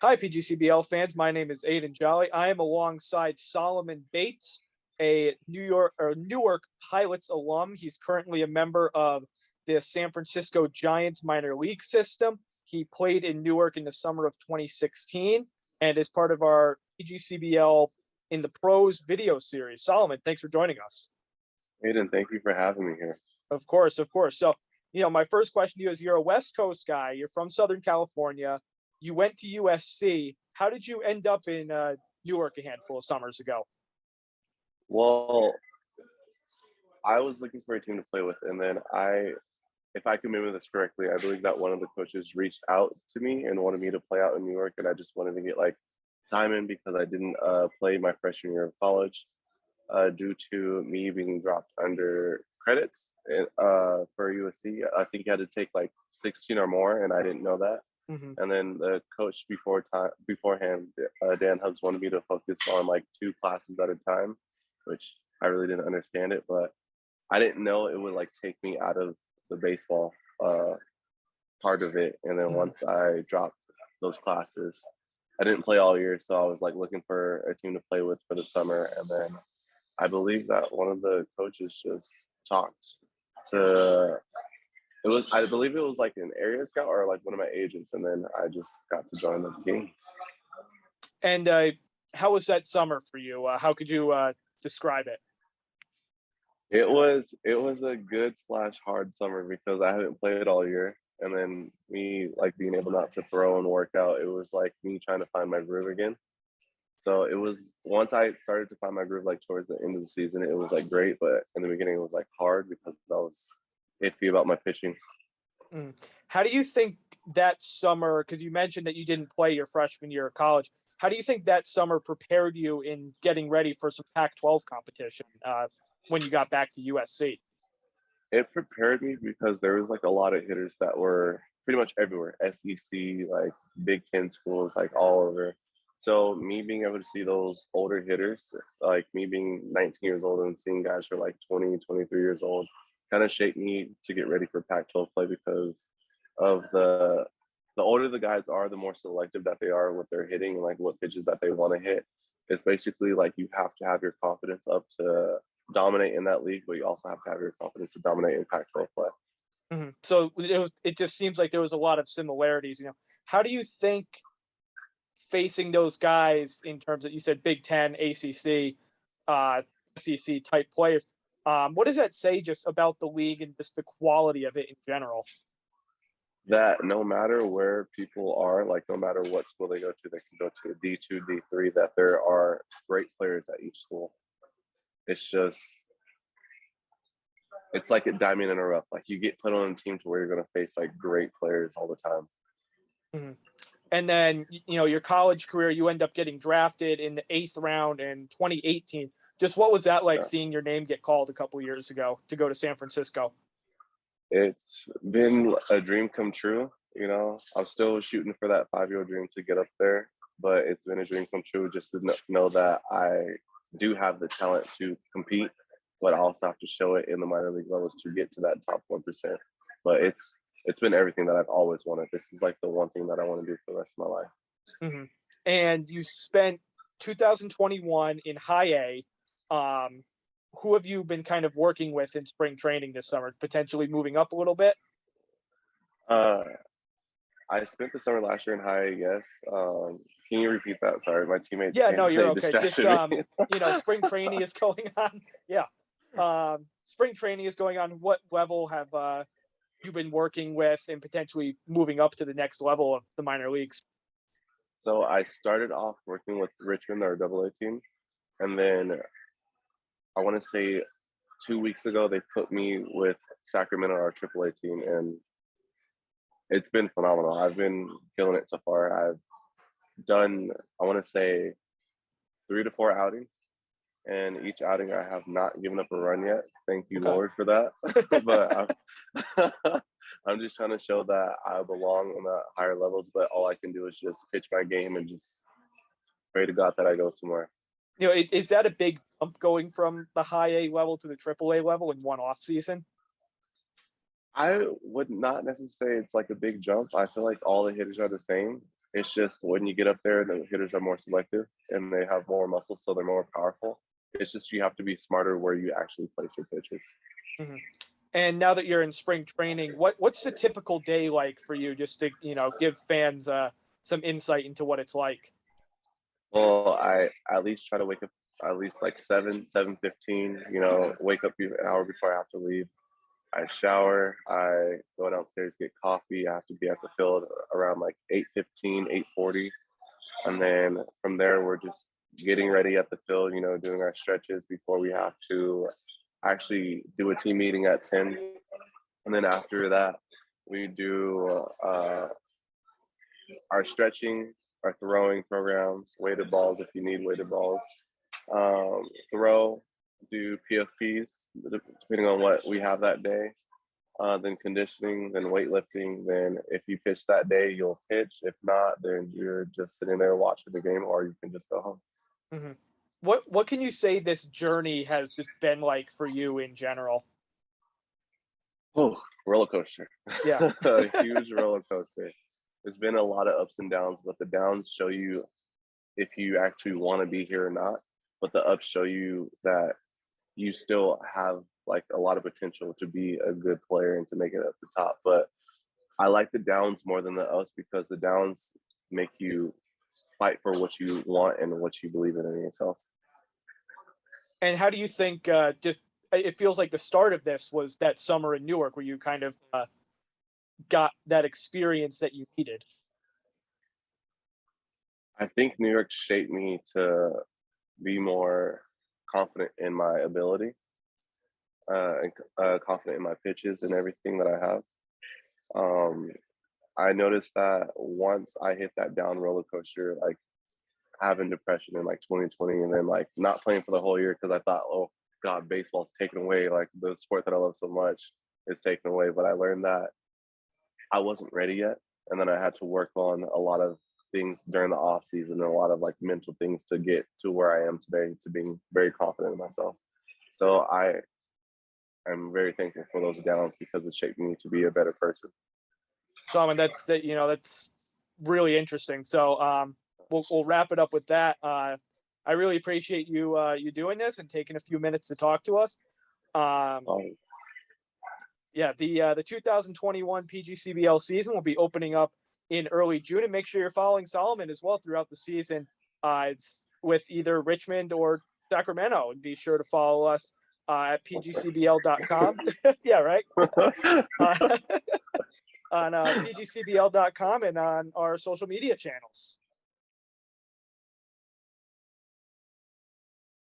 Hi, PGCBL fans. My name is Aidan Joly. I am alongside Solomon Bates, a Newark Pilots alum. He's currently a member of the San Francisco Giants minor league system. He played in Newark in the summer of 2016 and is part of our PGCBL in the Pros video series. Solomon, thanks for joining us. Aidan, thank you for having me here. Of course, of course. So, my first question to you is, you're a West Coast guy. You're from Southern California. You went to USC. How did you end up in Newark a handful of summers ago? Well, I was looking for a team to play with, and then if I can remember this correctly, I believe that one of the coaches reached out to me and wanted me to play out in New York, and I just wanted to get time in because I didn't play my freshman year of college due to me being dropped under credits for USC. I think you had to take 16 or more, and I didn't know that. Mm-hmm. And then the coach beforehand, Dan Hubbs, wanted me to focus on 2 classes at a time, which I really didn't understand it, but I didn't know it would take me out of the baseball part of it. And then once I dropped those classes, I didn't play all year, so I was looking for a team to play with for the summer. And then I believe that one of the coaches just talked to. I believe it was an area scout or one of my agents, and then I just got to join the team. And how was that summer for you? How could you describe it? It was a good / hard summer because I haven't played all year, and then me being able not to throw and work out. It was me trying to find my groove again. So it was, once I started to find my groove towards the end of the season, it was great, but in the beginning it was hard because I was iffy about my pitching. How do you think that summer, because you mentioned that you didn't play your freshman year of college, how do you think that summer prepared you in getting ready for some Pac-12 competition when you got back to USC? It prepared me because there was a lot of hitters that were pretty much everywhere, SEC, Big Ten schools, all over. So me being able to see those older hitters, me being 19 years old and seeing guys who are 20, 23 years old, kind of shaped me to get ready for Pac-12 play because of the older the guys are, the more selective that they are with their hitting and what pitches that they want to hit. It's basically you have to have your confidence up to dominate in that league, but you also have to have your confidence to dominate in Pac-12 play. Mm-hmm. So it just seems like there was a lot of similarities. How do you think facing those guys in terms of, you said Big Ten, ACC, SEC type players, what does that say just about the league and just the quality of it in general? That no matter where people are, no matter what school they go to, they can go to a D2, D3, that there are great players at each school. It's just, it's like a diamond in a rough. You get put on a team to where you're going to face great players all the time. Mm-hmm. And then, your college career, you end up getting drafted in the 8th round in 2018. Just what was that like, seeing your name get called a couple years ago to go to San Francisco? It's been a dream come true. I'm still shooting for that 5-year dream to get up there, but it's been a dream come true just to know that I do have the talent to compete, but I also have to show it in the minor league levels to get to that top 1%. But it's been everything that I've always wanted. This is the one thing that I want to do for the rest of my life. Mm-hmm. And you spent 2021 in high A. Who have you been kind of working with in spring training this summer, potentially moving up a little bit? I spent the summer last year in high A, yes. Can you repeat that? Sorry, my teammates. Yeah, no, you're okay. Just, me. Spring training is going on. Yeah. Spring training is going on. What level have you been working with and potentially moving up to the next level of the minor leagues? So I started off working with Richmond, our AA team. And then I want to say 2 weeks ago, they put me with Sacramento, our AAA team. And it's been phenomenal. I've been killing it so far. I've done, I want to say, 3 to 4 outings. And each outing, I have not given up a run yet. Thank you, okay, Lord, for that. But I'm just trying to show that I belong on the higher levels. But all I can do is just pitch my game and just pray to God that I go somewhere. Is that a big jump going from the high A level to the AAA level in one off season? I would not necessarily say it's a big jump. I feel like all the hitters are the same. It's just when you get up there, the hitters are more selective and they have more muscles, so they're more powerful. It's just you have to be smarter where you actually place your pitches. Hmm. And now that you're in spring training, what's the typical day like for you? Just to give fans some insight into what it's like. Well, I at least try to wake up at least like 7:15. Wake up an hour before I have to leave. I shower. I go downstairs, get coffee. I have to be at the field around like 8:15, 8:40, and then from there we're just getting ready at the field. Doing our stretches before we have to actually do a team meeting at 10, and then after that we do our stretching, our throwing program, weighted balls if you need weighted balls, throw, do PFPs depending on what we have that day. Then conditioning, then weightlifting. Then if you pitch that day, you'll pitch. If not, then you're just sitting there watching the game, or you can just go home. Hmm. What can you say this journey has just been like for you in general? Oh, roller coaster. Yeah. A huge roller coaster. There's been a lot of ups and downs, but the downs show you if you actually want to be here or not. But the ups show you that you still have like a lot of potential to be a good player and to make it at the top. But I like the downs more than the ups because the downs make you fight for what you want and what you believe in yourself. And how do you think just it feels like the start of this was that summer in Newark where you kind of got that experience that you needed? I think New York shaped me to be more confident in my ability, and confident in my pitches and everything that I have. Um, I noticed that once I hit that down roller coaster, like having depression in like 2020, and then like not playing for the whole year because I thought, oh God, baseball's taken away. Like the sport that I love so much is taken away. But I learned that I wasn't ready yet, and then I had to work on a lot of things during the off season and a lot of like mental things to get to where I am today, to being very confident in myself. So I am very thankful for those downs because it shaped me to be a better person. So I mean that's really interesting. So we'll wrap it up with that. I really appreciate you doing this and taking a few minutes to talk to us. Um, Yeah, the 2021 PGCBL season will be opening up in early June, and make sure you're following Solomon as well throughout the season. It's with either Richmond or Sacramento, and be sure to follow us at pgcbl.com. Yeah, right. On pgcbl.com and on our social media channels.